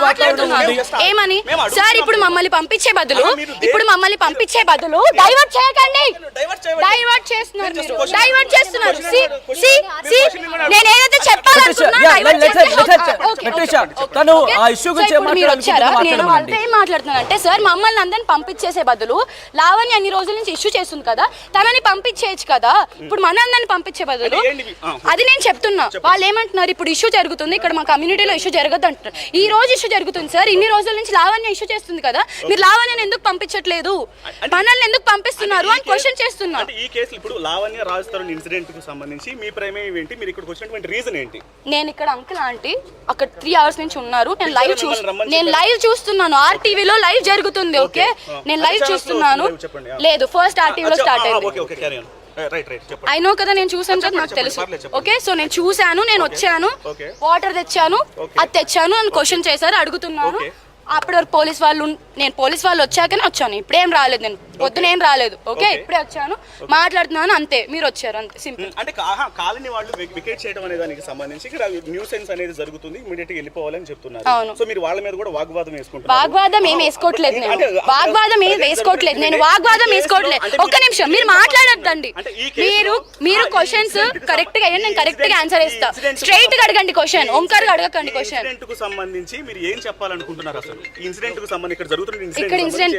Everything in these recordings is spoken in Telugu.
మాట్లాడుతున్నారు ఏమని సార్ ఇప్పుడు మమ్మల్ని పంపించే బదులు డైవర్ట్ చేయకండి డైవర్ట్ చేస్తున్నారు నేను ఏదైతే మాట్లాడుతున్నానంటే సార్ మమ్మల్ని అందరిని పంపించేసే బదులు లావణ్య అన్ని రోజుల నుంచి ఇష్యూ చేస్తుంది కదా తనని పంపించేయచ్చు కదా ఇప్పుడు మన అందరిని పంపించే బదులు అది నేను చెప్తున్నా వాళ్ళు ఏమంటున్నారు ఇప్పుడు ఇష్యూ జరుగుతుంది ఇక్కడ మా కమ్యూనిటీలో ఇష్యూ జరగదు అంటున్నారు ఈ రోజు ఇష్యూ జరుగుతుంది సార్ ఇన్ని రోజుల నుంచి లావణ్య ఇష్యూ చేస్తుంది కదా మీరు లావణ్యని ఎందుకు పంపించట్లేదు మనల్ని ఎందుకు పంపిస్తున్నారు అని క్వశ్చన్ చేస్తున్నారు ఈ కేసు ఇప్పుడు లావణ్య రాజ్ తరుణ్ ఇన్సిడెంట్ కు సంబంధించి మీ ప్రేమ ఏంటి మీరు ఇక్కడికి వచ్చినటువంటి రీజన్ ఏంటి నేను ఇక్కడ అంకుల్ ఆంటీ అక్కడ 3 hours నుంచి ఉన్నారు నేను లైవ్ చూస్తున్నాను ఆర్టీవీలో లైవ్ జరుగుతుంది ఓకే నేను లైవ్ చూస్తున్నాను లేదు ఫస్ట్ ఆర్టీవీలో స్టార్ట్ అయింది అయినో కదా నేను చూసాను కదా నాకు తెలుసు ఓకే సో నేను చూసాను నేను వచ్చాను వాటర్ తెచ్చాను అది తెచ్చాను అని క్వశ్చన్ చేశారు అడుగుతున్నాను అప్పటి వరకు పోలీస్ వాళ్ళు వచ్చాకనే వచ్చాను ఇప్పుడేం రాలేదు నేను పొద్దునేం రాలేదు ఓకే ఇప్పుడే వచ్చాను మాట్లాడుతున్నాను అంతే మీరు వచ్చారు అంతే సింపుల్ అంటే కాలనీ వాళ్ళు వికెట్ చేయడం అనే దానికి సంబంధించి ఇక్కడ న్యూసెన్స్ అనేది జరుగుతుంది ఇమిడియట్ గా వెళ్ళిపోవాలని చెప్తున్నారు సో మీరు వాళ్ళ మీద కూడా వాగ్వాదం వేసుకుంటారు వాగ్వాదం ఏం వేసుకోవట్లేదు నేను వాగ్వాదం వేసుకోవట్లేదు ఒక్క నిమిషం మీరు మాట్లాడద్దండి మీరు క్వశ్చన్స్ కరెక్ట్ గా నేను కరెక్ట్ గా ఆన్సర్ ఇస్తా స్ట్రైట్ గా అడగండి క్వశ్చన్ ఓంకార్ గా అడగకండి క్వశ్చన్ ఇన్సిడెంట్ కు సంబంధించి మీరు ఏం చెప్పాలనుకుంటున్నారు అసలు ఇన్సిడెంట్ కు సంబంధించి ఇక్కడ జరుగుతున్న ఇక్కడ ఇన్సిడెంట్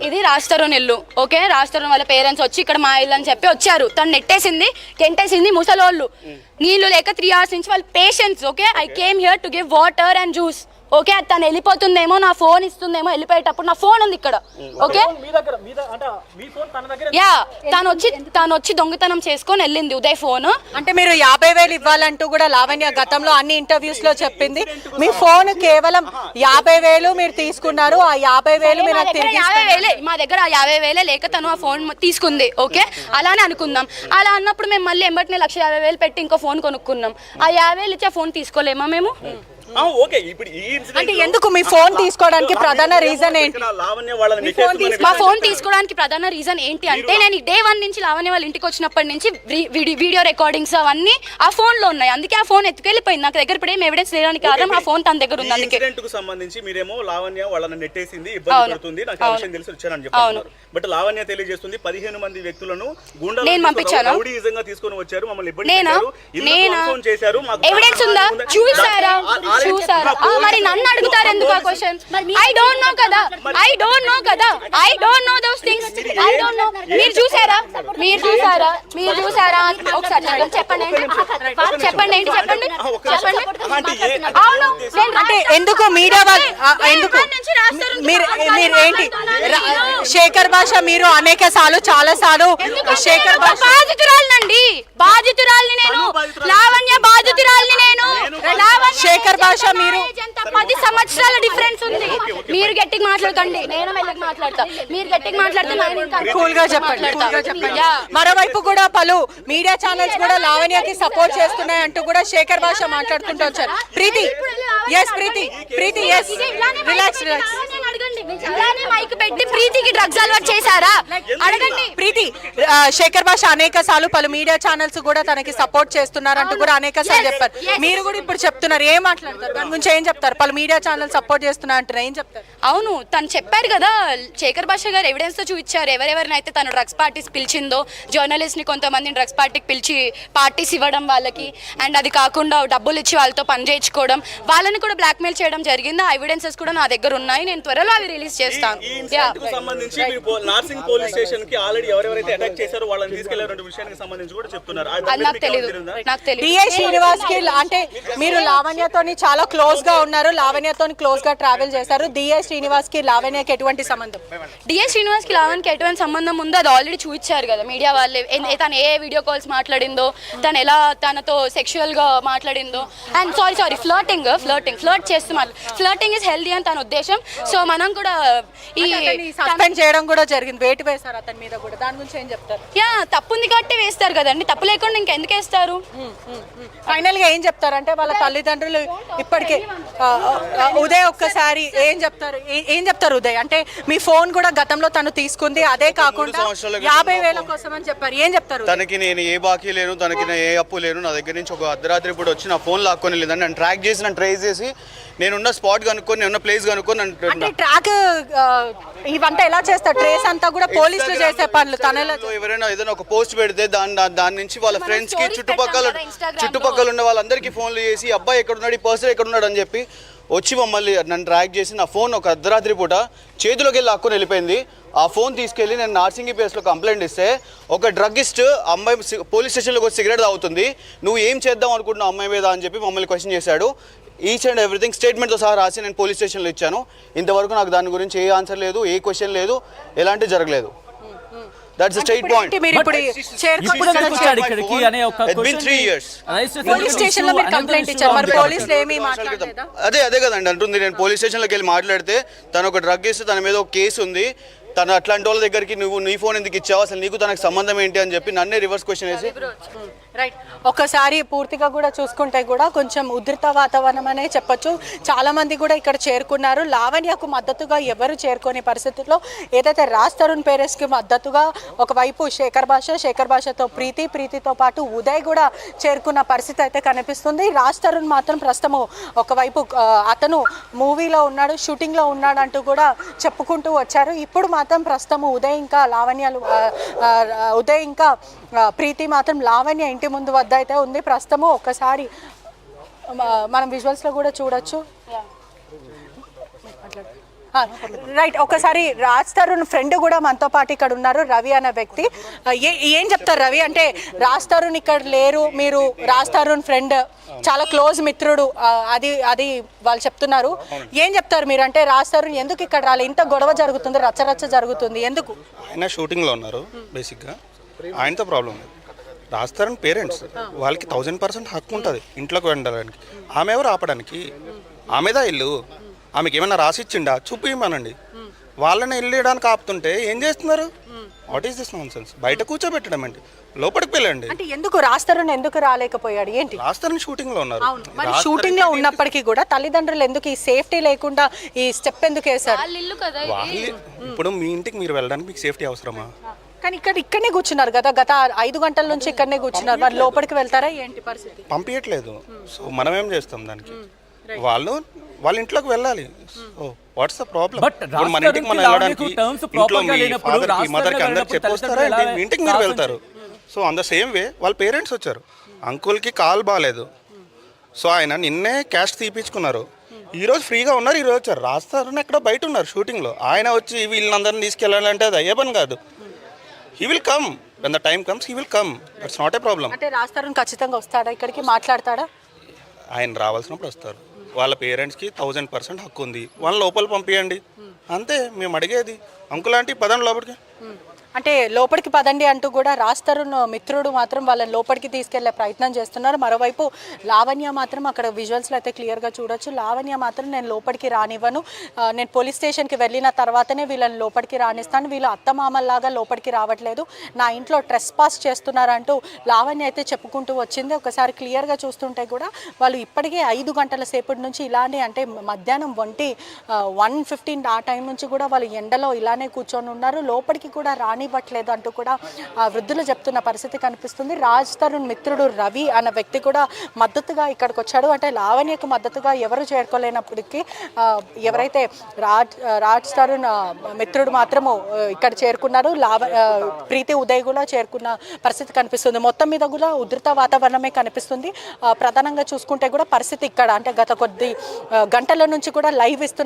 ఇది రాజ్ తరుణ్ ఇల్లు ఓకే రాజ్ తరుణ్ వాళ్ళ పేరెంట్స్ వచ్చి ఇక్కడ మా ఇల్లు అని చెప్పి వచ్చారు తను టెంటేసింది ముసలోళ్ళు నీళ్లు లేక 3 hours నుంచి వాళ్ళ patients okay I came here to give water and juice okay తను వెళ్ళిపోతుందేమో నా ఫోన్ ఇస్తుందేమో వెళ్ళిపోయేటప్పుడు నా ఫోన్ ఉంది ఇక్కడ ఓకే యా తను వచ్చి దొంగతనం చేసుకొని వెళ్ళింది ఉదయ్ ఫోన్ అంటే మీరు 50,000 ఇవ్వాలంటూ కూడా లావణ్య గతంలో అన్ని ఇంటర్వ్యూస్ లో చెప్పింది మీ ఫోన్ కేవలం 50,000 మీరు తీసుకున్నారు ఆ 50,000 మీరు తిరిగి 50,000 మా దగ్గర ఆ 50,000 లేక తను ఆ ఫోన్ తీసుకుంది ఓకే అలానే అనుకుందాం అలా అన్నప్పుడు మేము మళ్ళీ ఎంబటినే 1,50,000 పెట్టి ఇంకో ఫోన్ కొనుక్కున్నాం ఆ 50,000 ఇచ్చి ఆ ఫోన్ తీసుకోలేమా మేము అంటే ఎందుకు మీ ఫోన్ తీసుకోవడానికి ప్రధాన రీజన్ ఏంటి మా ఫోన్ తీసుకోవడానికి ప్రధాన రీజన్ ఏంటి అంటే నేను డే 1 నుంచి లావణ్య వాళ్ళ ఇంటికి వచ్చినప్పటి నుంచి వీడియో రికార్డింగ్స్ అవన్నీ ఆ ఫోన్ లో ఉన్నాయి అందుకే ఆ ఫోన్ ఎత్తుకెళ్ళిపోయింది నాకు దగ్గర ఇప్పుడు ఏం ఎవిడెన్స్ లేడానికి కారణం ఆ ఫోన్ తన దగ్గర ఉంది అందుకే ఇన్సిడెంట్ కు సంబంధించి మీరేమో లావణ్య వాళ్ళని నెట్టేసింది ఇబ్బంది పడుతుంది నాకు ఆ విషయం తెలిసి వచ్చానని చెప్పారు బట్ లావణ్య తెలియజేస్తుంది 15 మంది వ్యక్తులను గుండాలు నేను పంపించాను రౌడీయిజంగా తీసుకొని వచ్చారు మమ్మల్ని ఇబ్బంది పెట్టారు ఇల్లు ఫోన్ చేశారు మాకు ఎవిడెన్స్ ఉందా చూసారా మరి నన్ను అడుగుతారు ఎందుకు ఆ క్వశ్చన్ ఐ డోంట్ నో కదా I don't know those things I don't know మీరు చూసారా ఒకసారి చెప్పండి అవును అంటే ఎందుకు మీడియా ఎందుకు మీరు ఏంటి శేఖర్ భాష మీరు అనేక సార్లు చాలా సార్లు శేఖర్ భాష బాధితురాలిని నేను లావణ్య బాధితురాలిని నేను శేఖర్ భాష మీరు 10 సంవత్సరాల డిఫరెన్స్ ఉంది మీరు గట్టిగా మాట్లాడకండి నేను మెల్లగా మాట్లాడతా మీరు గట్టిగా మాట్లాడితే కూల్ గా చెప్పండి మరోవైపు కూడా పలు మీడియా ఛానల్స్ కూడా లావణ్యకి సపోర్ట్ చేస్తున్నాయి అంటూ కూడా శేఖర్ భాష మాట్లాడుకుంటూ వచ్చారు ప్రీతి రిలాక్స్ మైక్ పెట్టి ప్రీతికి డ్రగ్స్ అలవాటు చేశారా అడగండి ప్రీతి శేఖర్ భాష అనేక సార్లు పలు మీడియా ఛానల్స్ కూడా తనకి సపోర్ట్ చేస్తున్నారు అంటూ కూడా అనేక సార్లు చెప్పారు మీరు కూడా ఇప్పుడు చెప్తున్నారు ఏం మాట్లాడతారు దాని గురించి ఏం చెప్తారు పలు మీడియా ఛానల్ సపోర్ట్ చేస్తున్నారు అంటారు ఏం చెప్తారు అవును తను చెప్పారు కదా శేఖర్ భాష గారు ఎవిడెన్స్ తో చూపించారు ఎవరెవరినైతే తను డ్రగ్స్ పార్టీస్ పిలిచిందో జర్నలిస్ట్ ని కొంతమంది డ్రగ్స్ పార్టీకి పిలిచి పార్టీస్ ఇవ్వడం వాళ్ళకి అండ్ అది కాకుండా డబ్బులు ఇచ్చి వాళ్ళతో పని చేయించుకోవడం వాళ్ళని కూడా బ్లాక్ మెయిల్ చేయడం జరిగింది ఆ ఎవిడెన్సెస్ కూడా నా దగ్గర ఉన్నాయి నేను త్వరలో అవి రిలీజ్ చేస్తాను సంబంధించి నార్సింగ్ పోలీస్ స్టేషన్ కి ఆల్రెడీ ఎవరెవరైతే అటాక్ చేశారో వాళ్ళని తీసుకెళ్లారు విషయానికి సంబంధించి కూడా చెప్తున్నారు నాకు తెలియదు డిఐ శ్రీనివాస్ కి అంటే మీరు లావణ్యతోని చాలా క్లోజ్ గా ఉన్నారు లావణ్యతోని క్లోజ్ గా ట్రావెల్ చేశారు డిఐ శ్రీనివాస్ కి లావణ్యకి ఎటువంటి సంబంధం డిఐ శ్రీనివాస్ కి లావణ్యకి ఎటువంటి సంబంధం ఉందో అది ఆల్రెడీ చూపించారు కదా మీడియా వాళ్ళే తను ఏ వీడియో కాల్స్ మాట్లాడిందో తను ఎలా తనతో సెక్షువల్ గా మాట్లాడిందో అండ్ సారీ ఫ్లర్ట్ చేస్తున్నారు ఫ్లర్టింగ్ ఇస్ హెల్దీ అని తన ఉద్దేశం సో మనం కూడా ఈ సస్పెండ్ చేయడం కూడా జరిగింది వేటు వేశారు అతని మీద కూడా దాని గురించి ఏం చెప్తారు తప్పుంది కాబట్టి వేస్తారు కదండి తప్పు లేకుండా ఇంకెందుకు వేస్తారు ఫైనల్ గా ఏం చెప్తారంటే వాళ్ళ తల్లిదండ్రులు ఇప్పటికే ఉదయ్ ఒక్కసారి ఏం చెప్తారు ఉదయ్ అంటే మీ ఫోన్ కూడా గతంలో తను తీసుకుంది అదే కాకుండా 50,000 కోసం అని చెప్పారు ఏం చెప్తారు తనకి నేను ఏ బాకీ లేను తనకి ఏ అప్పు లేను నా దగ్గర నుంచి ఒక అర్ధరాత్రి ఇప్పుడు వచ్చి నా ఫోన్ లాక్కొని లేదని నన్ను ట్రాక్ చేసి నన్ను ట్రేస్ చేసి నేనున్న స్పాట్ కనుక్కొని నేనున్న ప్లేస్ కనుక్కొని అంటే ట్రాక్ ఇవంతా ఎలా చేస్తారు? ట్రేస్ అంతా కూడా పోలీసులు చేసే పనులు తనలో. ఎవరైనా ఏదైనా ఒక పోస్ట్ పెడితే దాని నుంచి వాళ్ళ ఫ్రెండ్స్ కి చుట్టుపక్కల ఉన్న వాళ్ళందరికీ ఫోన్లు చేసి అబ్బాయి ఎక్కడున్నాడు, ఈ పర్సన్ ఎక్కడున్నాడు అని చెప్పి వచ్చి మమ్మల్ని నన్ను ట్రాక్ చేసి నా ఫోన్ ఒక అర్ధరాత్రి పూట చేతిలోకి వెళ్ళి లాక్కొని వెళ్ళిపోయింది. ఆ ఫోన్ తీసుకెళ్ళి నేను నార్సింగి ప్లేస్లో కంప్లైంట్ ఇస్తే ఒక డ్రగ్గిస్ట్ అమ్మాయి పోలీస్ స్టేషన్లోకి వచ్చి సిగరెట్ తాగుతుంది, నువ్వు ఏం చేద్దాం అనుకుంటున్నావు అమ్మాయి మీద అని చెప్పి మమ్మల్ని క్వశ్చన్ చేశాడు. ఈచ్ అండ్ ఎవ్రీథింగ్ స్టేట్మెంట్తో సహా రాసి నేను పోలీస్ స్టేషన్లో ఇచ్చాను. ఇంతవరకు నాకు దాని గురించి ఏ ఆన్సర్ లేదు, ఏ క్వశ్చన్ లేదు, ఎలాంటి జరగలేదు. That's straight point. Police station లో మీరు కంప్లైంట్ ఇచ్చారు, మరి పోలీసులు ఏమీ మాట్లాడలేదా? అదే కదండి అంటుంది. నేను పోలీస్ స్టేషన్లోకి వెళ్ళి మాట్లాడితే తను ఒక డ్రగ్ ఇస్తే తన మీద ఒక కేసు ఉంది, తను అట్లాంటి వాళ్ళ దగ్గరికి నువ్వు నీ ఫోన్ ఎందుకు ఇచ్చావు, అసలు నీకు తనకు సంబంధం ఏంటి అని చెప్పి నన్నే రివర్స్ క్వశ్చన్ వేసి. రైట్, ఒకసారి పూర్తిగా కూడా చూసుకుంటే కూడా కొంచెం ఉధృత వాతావరణం అనే చెప్పొచ్చు. చాలా మంది కూడా ఇక్కడ చేరుకున్నారు. లావణ్యకు మద్దతుగా ఎవరు చేరుకునే పరిస్థితుల్లో ఏదైతే రాజ్ తరుణ్ పేరెంట్స్కి మద్దతుగా ఒకవైపు శేఖర్ భాషతో ప్రీతితో పాటు ఉదయ్ కూడా చేరుకున్న పరిస్థితి అయితే కనిపిస్తుంది. రాజ్ తరుణ్ మాత్రం ప్రస్తుతము ఒకవైపు అతను మూవీలో ఉన్నాడు, షూటింగ్లో ఉన్నాడు అంటూ కూడా చెప్పుకుంటూ వచ్చారు. ఇప్పుడు మాత్రం ప్రస్తుతము ఉదయ్ ఇంకా ప్రీతి మాత్రం లావణ్య ఇంటి ముందు వద్ద అయితే ఉంది ప్రస్తుతము. ఒక్కసారి మనం విజువల్స్లో కూడా చూడొచ్చు. రైట్, ఒకసారి రాజ్ తరుణ్ ఫ్రెండ్ కూడా మనతో పాటు ఇక్కడ ఉన్నారు, రవి అనే వ్యక్తి. ఏం చెప్తారు రవి? అంటే రాజ్ తరుణ్ ఇక్కడ లేరు, మీరు రాజ్ తరుణ్ ఫ్రెండ్, చాలా క్లోజ్ మిత్రుడు, అది వాళ్ళు చెప్తున్నారు. ఏం చెప్తారు మీరు? అంటే రాజ్ తరుణ్ ఎందుకు ఇక్కడ రాలే? ఇంత గొడవ జరుగుతుంది, రచ్చరచ్చ జరుగుతుంది, ఎందుకు? ఆయన షూటింగ్లో ఉన్నారు. బేసిక్గా ఆయనతో ప్రాబ్లం లేదు. రాజ్ తరుణ్ పేరెంట్స్, వాళ్ళకి 1000% హక్కు ఉంటుంది ఇంట్లోకి వెళ్ళడానికి. ఆమె ఎవరు ఆపడానికి? ఆమెదా ఇల్లు, ఆమెకి ఏమైనా రాసిచ్చిండా చూపిమనండి. వాళ్ళని వెళ్ళడానికి ఆపుతుంటే ఏం చేస్తున్నారు? What is this non sense? బయట కూర్చోబెట్టడం అండి, లోపలికి వెళ్ళండి. అంటే ఎందుకు రాజ్ తరుణ్ ఎందుకు రాలేకపోయాడు? ఏంటి? రాజ్ తరుణ్ షూటింగ్ లో ఉన్నారు. మరి షూటింగ్ లో ఉన్నప్పటికీ కూడా తల్లిదండ్రులు ఎందుకు ఈ సేఫ్టీ లేకుండా ఈ స్టెప్ ఎందుకు వేశారు? ఇప్పుడు మీ ఇంటికి మీరు వెళ్ళడానికి మీకు సేఫ్టీ అవసరమా? కానీ ఇక్కడనే కూర్చున్నారు కదా, గత 5 గంటల నుంచి ఇక్కడనే కూర్చున్నారు. మరి లోపలికి వెళ్తారా ఏంటి పరిస్థితి? పంపించట్లేదు. సో మనం ఏం చేస్తాం దానికి? వాళ్ళ ఇంట్లోకి వెళ్ళాలి. So what's the problem? మన ఇంటికి మనం వెళ్ళడానికి ఇంట్లో మీ ఫాదర్కి మదర్కి అందరికి చెప్పొస్తారా? మీ ఇంటికి మీరు వెళ్తారు. So on the same way వాళ్ళ పేరెంట్స్ వచ్చారు, అంకుల్కి కాల్ బాగాలేదు, సో ఆయన నిన్నే క్యాష్ తీపించుకున్నారు, ఈరోజు ఫ్రీగా ఉన్నారు, ఈరోజు వచ్చారు. రాజ్ తరుణ్ ఎక్కడ బయట ఉన్నారు షూటింగ్లో. ఆయన వచ్చి వీళ్ళందరినీ తీసుకెళ్ళాలంటే అది అయ్యే పని కాదు. He will come when the time comes. He will come. That's not a problem. అంటే రాజ్ తరుణ్ ఖచ్చితంగా వస్తాడా ఇక్కడికి, మాట్లాడతాడా? ఆయన రావాల్సినప్పుడు వస్తారు. వాళ్ళ పేరెంట్స్కి 1000% హక్కు ఉంది, వాళ్ళ లోపల పంపించండి అంతే. మేము అడిగేది అంకుల్ ఆంటీ పదండి లోపలికి. అంటే లోపలికి పదండి అంటూ కూడా రాజ్ తరుణ్ మిత్రుడు మాత్రం వాళ్ళని లోపలికి తీసుకెళ్లే ప్రయత్నం చేస్తున్నారు. మరోవైపు లావణ్య మాత్రం అక్కడ విజువల్స్లో అయితే క్లియర్గా చూడొచ్చు. లావణ్య మాత్రం నేను లోపలికి రానివ్వను, నేను పోలీస్ స్టేషన్కి వెళ్ళిన తర్వాతనే వీళ్ళని లోపలికి రానిస్తాను, వీళ్ళు అత్తమామల్లాగా లోపలికి రావట్లేదు, నా ఇంట్లో ట్రెస్ పాస్ చేస్తున్నారంటూ లావణ్య అయితే చెప్పుకుంటూ వచ్చింది. ఒకసారి క్లియర్గా చూస్తుంటే కూడా వాళ్ళు ఇప్పటికే 5 గంటల సేపటి నుంచి ఇలానే, అంటే మధ్యాహ్నం 1:15 ఆ టైం నుంచి కూడా వాళ్ళు ఎండలో ఇలానే కూర్చొని ఉన్నారు, లోపలికి కూడా రానివ్వట్లేదు అంటూ కూడా వృద్ధులు చెప్తున్న పరిస్థితి కనిపిస్తుంది. రాజ్ తరుణ్ మిత్రుడు రవి అన్న వ్యక్తి కూడా మద్దతుగా ఇక్కడికి వచ్చాడు. అంటే లావణ్యకు మద్దతుగా ఎవరు చేరుకోలేనప్పటికీ ఎవరైతే రాజ్ తరుణ్ మిత్రుడు మాత్రము ఇక్కడ చేరుకున్నారు, ప్రీతి ఉదయ్ కూడా చేరుకున్న పరిస్థితి కనిపిస్తుంది. మొత్తం మీద కూడా ఉధృత వాతావరణమే కనిపిస్తుంది. ప్రధానంగా చూసుకుంటే కూడా పరిస్థితి ఇక్కడ అంటే గత కొద్ది గంటల నుంచి కూడా లైవ్ ఇస్తున్న